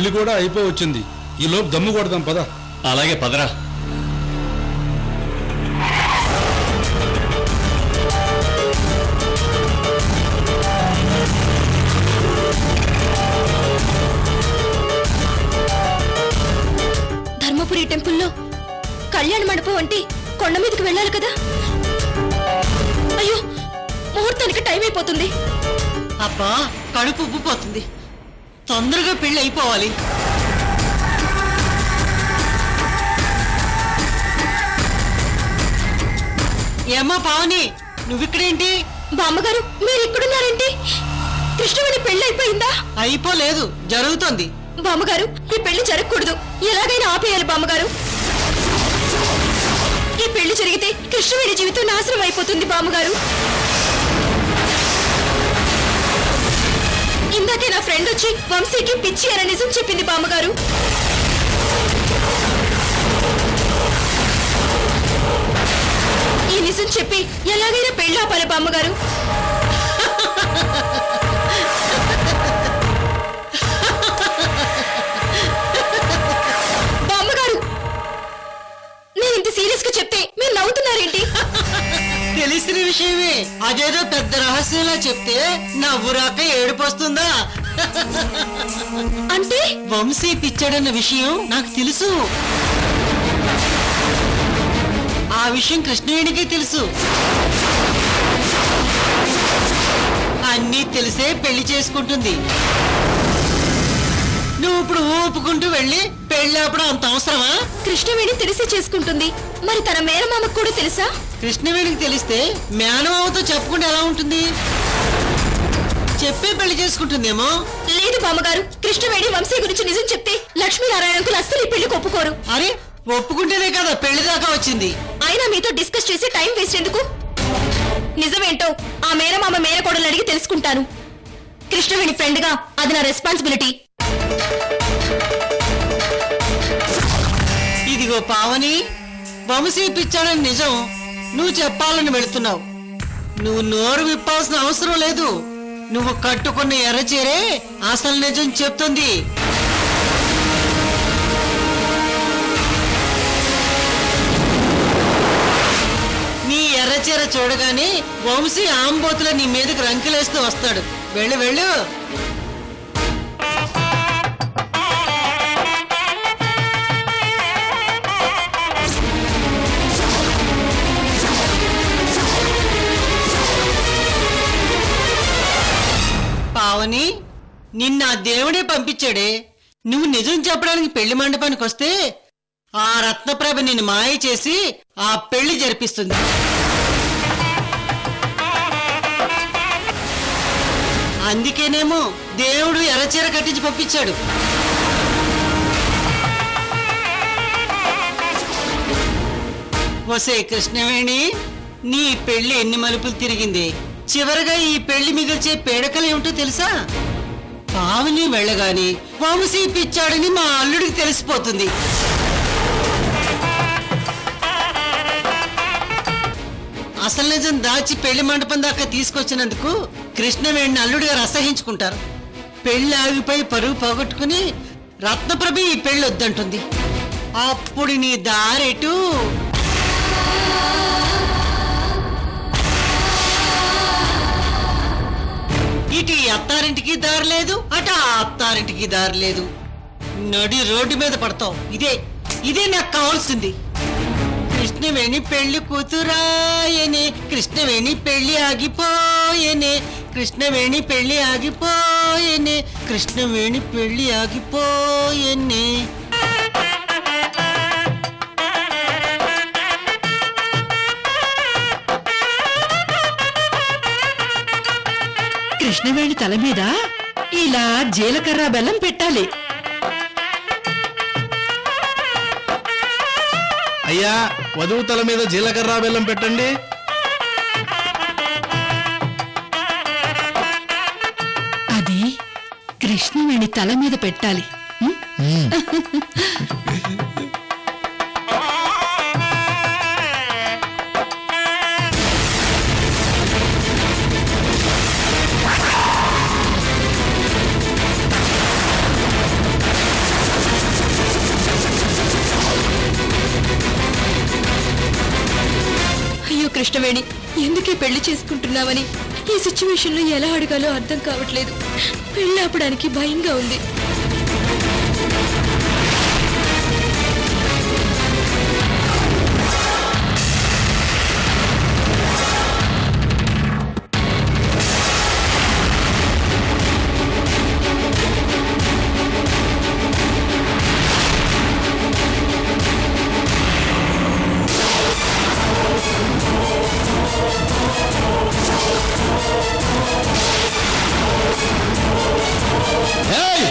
పెళ్లి కూడా అయిపోవచ్చింది. ఈ లోపు దమ్ము కొడదాం పద. అలాగే పదరా. ధర్మపురి టెంపుల్లో కళ్యాణ మండపం అంటే కొండ మీదకి వెళ్ళాలి కదా. అయ్యో, ముహూర్తానికి టైం అయిపోతుంది. అబ్బా, కడుపు ఉబ్బిపోతుంది. తొందరగా పెళ్లి అయిపోవాలి. ఏమ్మా పావని, నువ్విక్కడేంటి? బామ్మగారు, మీరు ఇక్కడున్నారేంటి? కృష్ణవేణి పెళ్లి అయిపోయిందా? అయిపోలేదు, జరుగుతోంది. బామ్మగారు, ఈ పెళ్లి జరగకూడదు. ఎలాగైనా ఆపేయాలి బామ్మగారు. ఈ పెళ్లి జరిగితే కృష్ణవేణి జీవితం నాశనం అయిపోతుంది బామ్మగారు. ఇందాకే నా ఫ్రెండ్ వచ్చి వంశీకి పిచ్చి అనే నిజం చెప్పింది బామ్మగారు. ఈ నిజం చెప్పి ఎలాగైనా పెళ్లి ఆపాలి బామ్మగారు. బామ్మగారు, నేను ఇంత సీరియస్ గా చెప్తే మీరు నవ్వుతున్నారేంటి? తెలిసిన విషయమే, అదేదో పెద్ద రహస్యంలా చెప్తే నవ్వురాక ఏడుపొస్తుందా? అంటే వంశీ పిచ్చాడన్న విషయం నాకు తెలుసు. ఆ విషయం కృష్ణవేణికి తెలుసు. అన్నీ తెలిసే పెళ్లి చేసుకుంటుంది. నువ్వు ఇప్పుడు ఊపుకుంటూ వెళ్ళి పెళ్లి అప్పుడు అంత అవసరమా? కృష్ణవేణి తెలిసి చేసుకుంటుంది. మరి తన మేనమామకు కూడా తెలుసా? కృష్ణవేణికి తెలిస్తే మేనమామతో చెప్పుకుంటే ఎలా ఉంటుంది? చెప్పే పెళ్లి చేసుకుంటుందేమో. లేదు బామ్మగారు, కృష్ణవేణి వంశీ గురించి నిజం చెప్తే లక్ష్మీనారాయణ అంకుల్ అస్సలు ఈ పెళ్లికి ఒప్పుకోరు. అరే, ఒప్పుకుంటేనే కదా పెళ్లి దాకా వచ్చింది. అయినా మీతో డిస్కస్ చేసి టైం వేస్ట్ ఎందుకు? నిజమేంటో ఆ మేనమామ మేనకోడలు అడిగి తెలుసుకుంటాను. కృష్ణవేణి ఫ్రెండ్ గా అది నా రెస్పాన్సిబిలిటీ. ఇదిగో పావని, వంశీ పిచ్చాడని నిజం నువ్వు చెప్పాలని వెళుతున్నావు. నువ్వు నోరు విప్పాల్సిన అవసరం లేదు. నువ్వు కట్టుకున్న ఎర్రచీరే అసలు నిజం చెప్తుంది. నీ ఎర్రచీర చూడగానే వంశీ ఆంబోతుల నీ మీదకి రంకెలేస్తూ వస్తాడు. వెళ్ళు వెళ్ళు. పావని, నిన్న ఆ దేవుడే పంపించాడే. నువ్వు నిజం చెప్పడానికి పెళ్లి మండపానికి వస్తే ఆ రత్నప్రభ నిన్ను మాయ చేసి ఆ పెళ్లి జరిపిస్తుంది. అందుకేనేమో దేవుడు ఎర్రచీర కట్టించి పంపించాడు. వసే కృష్ణవేణి, నీ పెళ్లి ఎన్ని మలుపులు తిరిగింది. చివరగా ఈ పెళ్లి మిగిల్చే పేడకలు ఏమిటో తెలుసా? పావని వెళ్ళగాని వంశీ పిచ్చాడని మా అల్లుడికి తెలిసిపోతుంది. అసలు నిజం దాచి పెళ్లి మండపం దాకా తీసుకొచ్చినందుకు కృష్ణవేణిని అల్లుడిగా అసహించుకుంటారు. పెళ్లి ఆగిపోయి పరుగు పోగొట్టుకుని రత్నప్రభ ఈ పెళ్లి వద్దంటుంది. అప్పుడు నీ దారెటు? ఇటు అత్తారింటికి దారి లేదు, అటు ఆ అత్తారింటికి దారి లేదు. నడి రోడ్డు మీద పడతావు. ఇదే నాకు కావాల్సింది. కృష్ణవేణి పెళ్లి కూతురాయనే, కృష్ణవేణి పెళ్లి ఆగిపోయేనే, కృష్ణవేణి పెళ్లి ఆగిపోయేనే, కృష్ణవేణి పెళ్లి ఆగిపోయేనే. కృష్ణవేణి తల మీద ఇలా జీలకర్ర బెల్లం పెట్టాలి. అయ్యా, వధువు తల మీద జీలకర్ర బెల్లం పెట్టండి. అది కృష్ణవేణి తల మీద పెట్టాలి. కృష్ణవేణి ఎందుకే పెళ్లి చేసుకుంటున్నావని ఈ సిచ్యువేషన్ లో ఎలా అడగాలో అర్థం కావట్లేదు. పెళ్లి ఆపడానికి భయంగా ఉంది. ఏయ్!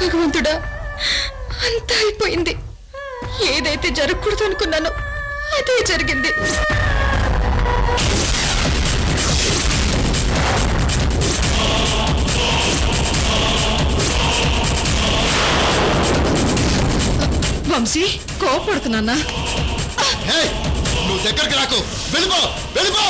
భగవంతుడా, అంతా అయిపోయింది. ఏదైతే జరగకూడదు అనుకున్నానో అదే జరిగింది. వంశీ కోపడుతున్నా. ఏయ్, నువ్వు దగ్గరికి రాకు, వెళ్ళిపో వెళ్ళిపో.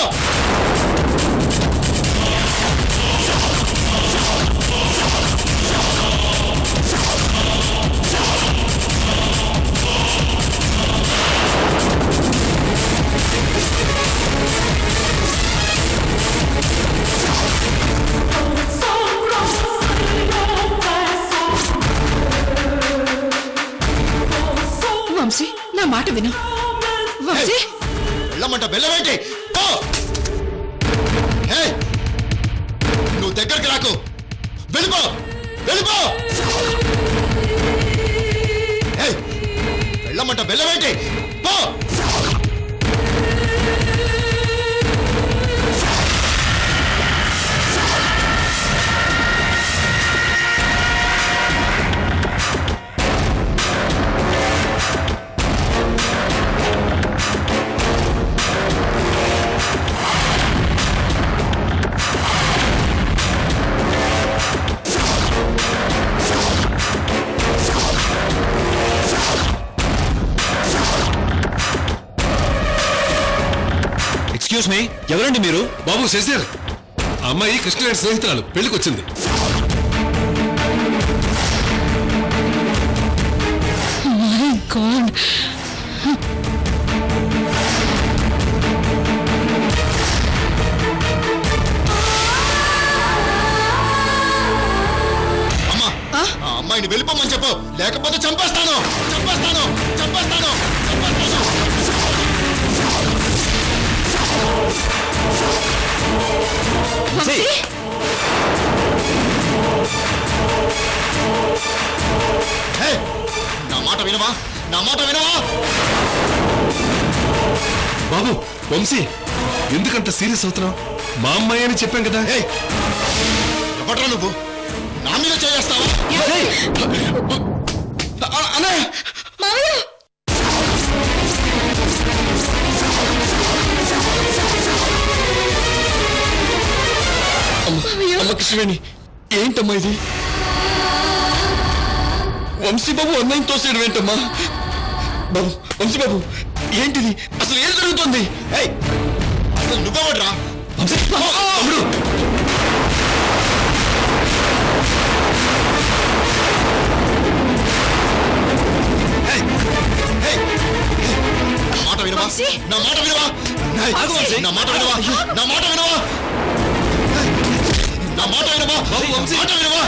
వంశీ నా మాట విను. వంశీ వెళ్ళమంట వెళ్ళవేంటి? పో. ఏయ్, నువ్వు దగ్గరికి రాకు, వెళ్ళిపో వెళ్ళిపో. ఏయ్, వెళ్ళమంట వెళ్ళవేంటి? పో. ఎక్స్క్యూజ్ మీ, ఎవరండి మీరు? బాబు శశిర్, ఆ అమ్మాయి కృష్ణవేణి స్నేహితురాలు, పెళ్లికొచ్చింది. అమ్మా, ఆ అమ్మాయిని వెళ్ళిపోమని చెప్పు, లేకపోతే చంపేస్తాను చంపేస్తాను చంపేస్తాను చంపేస్తాను. ఏయ్, నా మాట వినవా? నా మాట వినవా? బాబు వంశీ, ఎందుకంత సీరియస్ అవుతున్నావు? మా అమ్మాయి అని చెప్పాం కదా. ఏయ్, ఎవడ్రా నువ్వు? నా మీద చేస్తావా? అన్నయ్య, మావయ్య, అమ్మ కృష్ణవేణి, ఏంటమ్మా ఇది? వంశీబాబు అన్నయ్యతో చేయడం ఏంటమ్మా? బాబు వంశీబాబు, ఏంటిది? అసలు ఏం జరుగుతుంది? ఏయ్, అసలు నువ్వెవడ్రా? తమ్ముడు, ఏయ్, ఏయ్, నా మాట వినవా? నా మాట వినవా? ఏయ్, ఆగు వంశీ. నా మాట వినవా? నా మాట వినవా? ఏయ్, నా మాట వినవా? బాబు వంశీ. మాట వినవా?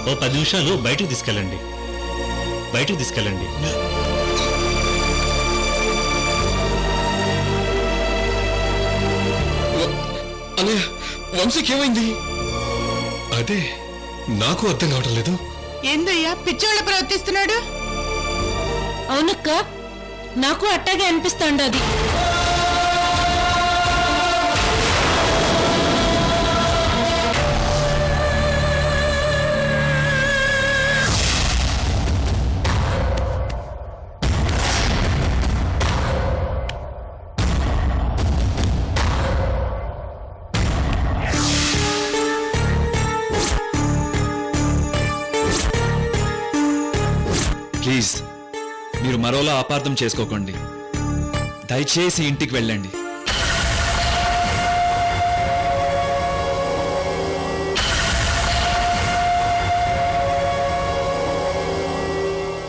ఓ 10 నిమిషాలు బయటకు తీసుకెళ్ళండి. అన్నయ్య వంశీకి ఏమైంది? అదే నాకు అర్థం కావటం లేదు. ఏందయ్యా పిచ్చోళ్ళ ప్రవర్తిస్తున్నాడు? అవునక్క, నాకు అట్టాగే అనిపిస్తాండు. అది ప్లీజ్ మీరు మరోలా అపార్థం చేసుకోకండి. దయచేసి ఇంటికి వెళ్ళండి.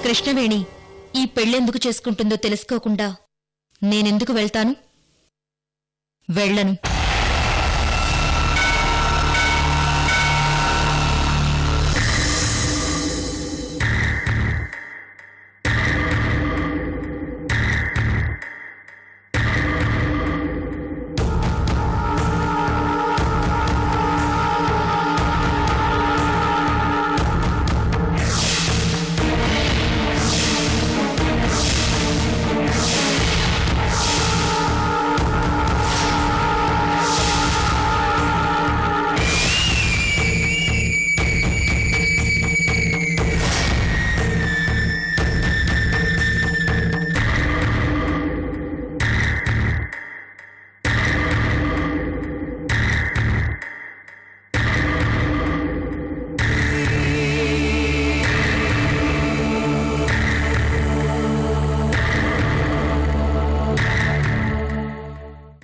కృష్ణవేణి ఈ పెళ్ళెందుకు చేసుకుంటుందో తెలుసుకోకుండా నేనెందుకు వెళ్తాను? వెళ్ళను.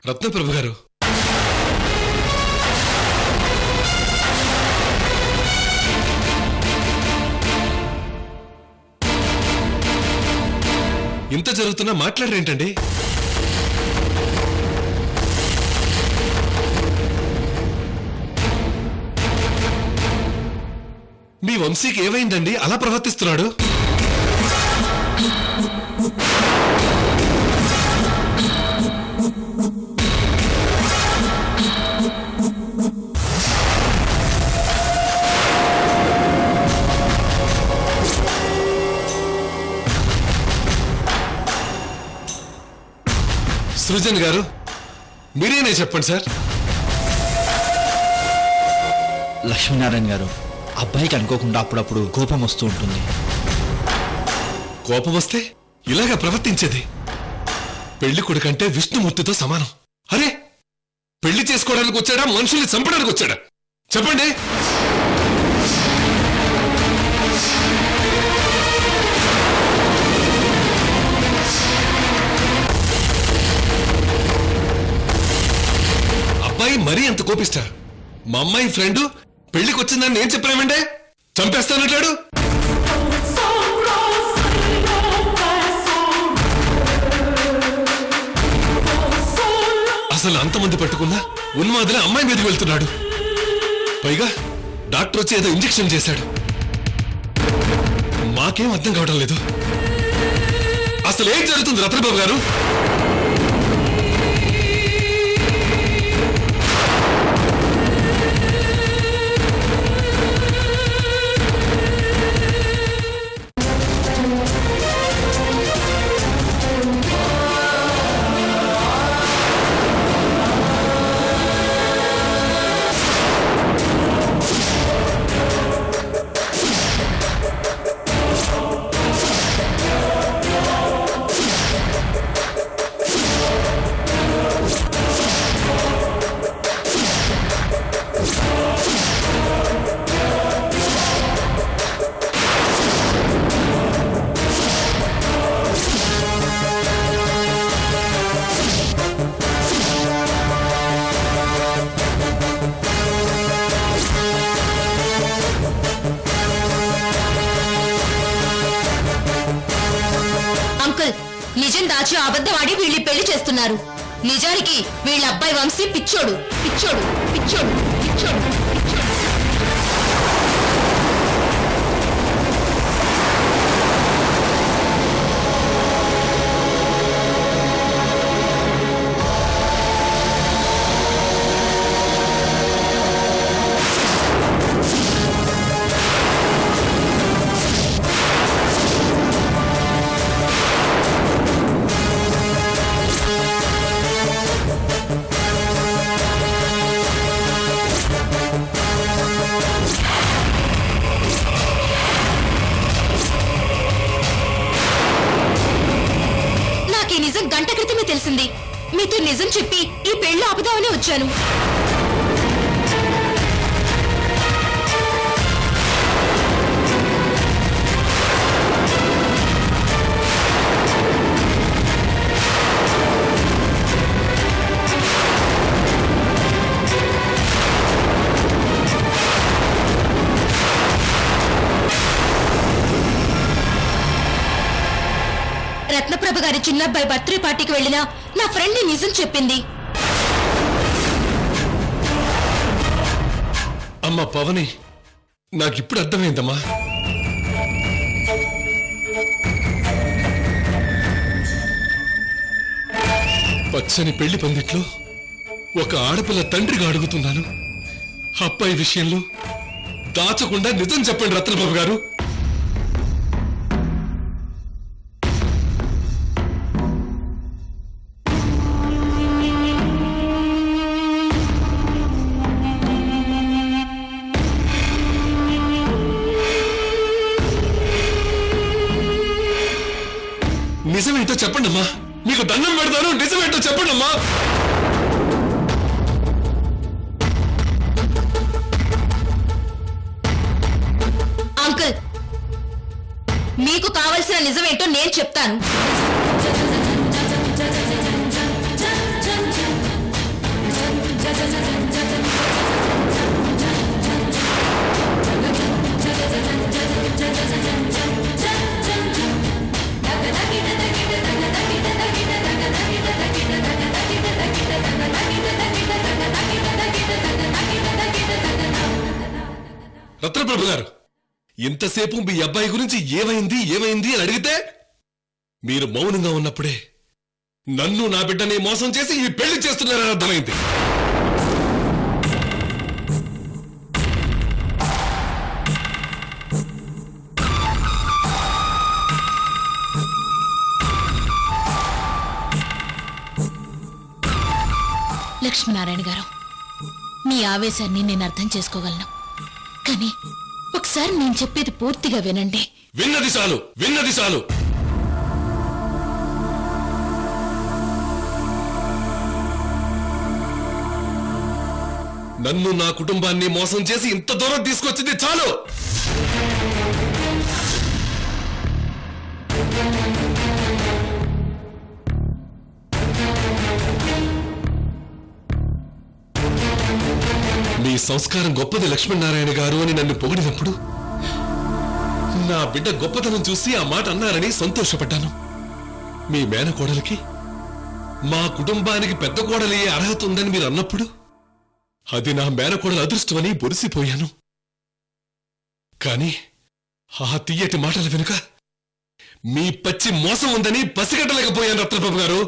రత్నప్రభు గారు, ఇంత జరుగుతున్నా మాట్లాడరేంటండి? మీ వంశీకి ఏమైందండి అలా ప్రవర్తిస్తున్నాడు? సృజన్ గారు, మీరేనే చెప్పండి సార్. లక్ష్మీనారాయణ గారు, అబ్బాయికి అనుకోకుండా అప్పుడప్పుడు కోపం వస్తూ ఉంటుంది. కోపం వస్తే ఇలాగా ప్రవర్తించేది? పెళ్లి కొడుకంటే విష్ణుమూర్తితో సమానం. అరే, పెళ్లి చేసుకోవడానికి వచ్చాడా, మనుషుల్ని చంపడానికి వచ్చాడా? చెప్పండి. అబ్బాయి మరీ అంత కోపిస్తా? మా అమ్మాయి ఫ్రెండ్ పెళ్లికి వచ్చిందని నేను చెప్పలేమంటే చంపేస్తానంటాడు. అసలు అంతమంది పట్టుకున్నా ఉన్మాదిలో అమ్మాయి మీదకి వెళ్తున్నాడు. పైగా డాక్టర్ వచ్చి ఏదో ఇంజెక్షన్ చేశాడు. మాకేం అర్థం కావడం లేదు. అసలు ఏం జరుగుతుంది రత్నబాబు గారు? నిజం దాచి అబద్ధమాడి వీళ్ళు పెళ్లి చేస్తున్నారు. నిజానికి వీళ్ళ అబ్బాయి వంశీ పిచ్చోడు పిచ్చోడు పిచ్చోడు పిచ్చోడు పిచ్చోడు. మీతో నిజం చెప్పి ఈ పెళ్లి ఆపుదామని వచ్చాను. రత్నప్రభ గారి చిన్నబ్బాయి బర్త్డే పార్టీకి వెళ్ళినా నా ఫ్రెండ్ నిజం చెప్పింది. అమ్మ పవని, నాకిప్పుడు అర్థమైందమ్మా. పచ్చని పెళ్లి పందిట్లో ఒక ఆడపిల్ల తండ్రిగా అడుగుతున్నాను. అబ్బాయి విషయంలో దాచకుండా నిజం చెప్పండి రత్నబాబు గారు. నిజమేంటో చెప్పండమ్మా, మీకు దండం పెడతాను. నిజమేంటో చెప్పండమ్మా. అంకుల్, మీకు కావలసిన నిజమేంటో నేను చెప్తాను. రత్నప్రభు గారు, ఇంతసేపు మీ అబ్బాయి గురించి ఏమైంది ఏమైంది అని అడిగితే మీరు మౌనంగా ఉన్నప్పుడే నన్ను నా బిడ్డని మోసం చేసి ఈ పెళ్లి చేస్తున్నారని అర్థమైంది. లక్ష్మీనారాయణ గారు, మీ ఆవేశాన్ని నేను అర్థం చేసుకోగలను. కానీ ఒకసారి నేను చెప్పేది పూర్తిగా వినండి. విన్నది చాలు, విన్నది చాలు. నన్ను నా కుటుంబాన్ని మోసం చేసి ఇంత దూరం తీసుకొచ్చింది చాలు. మీ సంస్కారం గొప్పది లక్ష్మీనారాయణ గారు అని నన్ను పొగిడినప్పుడు నా బిడ్డ గొప్పతనం చూసి ఆ మాట అన్నారని సంతోషపడ్డాను. మీ మేనకోడలికి మా కుటుంబానికి పెద్ద కోడలయ్యే అర్హత ఉందని మీరు అన్నప్పుడు అది నా మేనకోడల అదృష్టమని బొరిసిపోయాను. కాని ఆ తీయటి మాటల వెనుక మీ పచ్చి మోసం ఉందని పసిగట్టలేకపోయాను రత్నబాబు గారు.